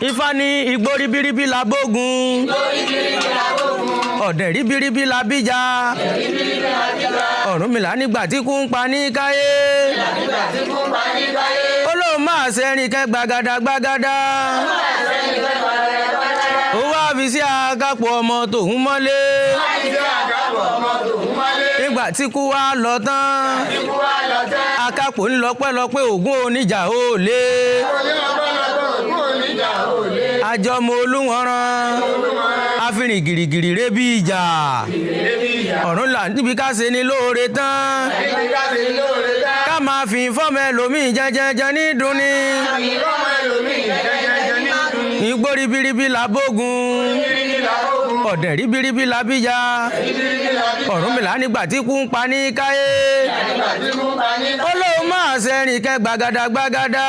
Ifá ní igbó ribiribi la bógun. Ọ̀dẹ̀ ribiribi la bíjà. Ọ̀rúnmìlà nígbà tí kú ń pa ní káyé. Ó lóun máa ṣẹ́rin kẹ́ gbàgàdà gbàgàdà. Ó wá fi sí àkápò ọmọ tòun mọ́lé. Nígbà tí kú wá lọ tán. Akápò ń lọ́pẹ́lọpẹ́ Ògún oníjà ó lé. Àjọmọ Olúwọ̀nrán. Àfihàn gìrìgìrì ré bí ìjà. Ọ̀rúnmìlà níbi ká ṣe ni lóore tán. Ká máa fi fọ́mọ ẹlòmíì jẹjẹjẹ ní dunni. Igbó ribiribi la bógun. Ọ̀dẹ̀ ribiribi la bíjà. Ọ̀rúnmìlà nígbà tí kú ń pa ní káyé. Ó lóun máa ṣẹ́rin kẹ́ gbàgàdà gbàgàdà.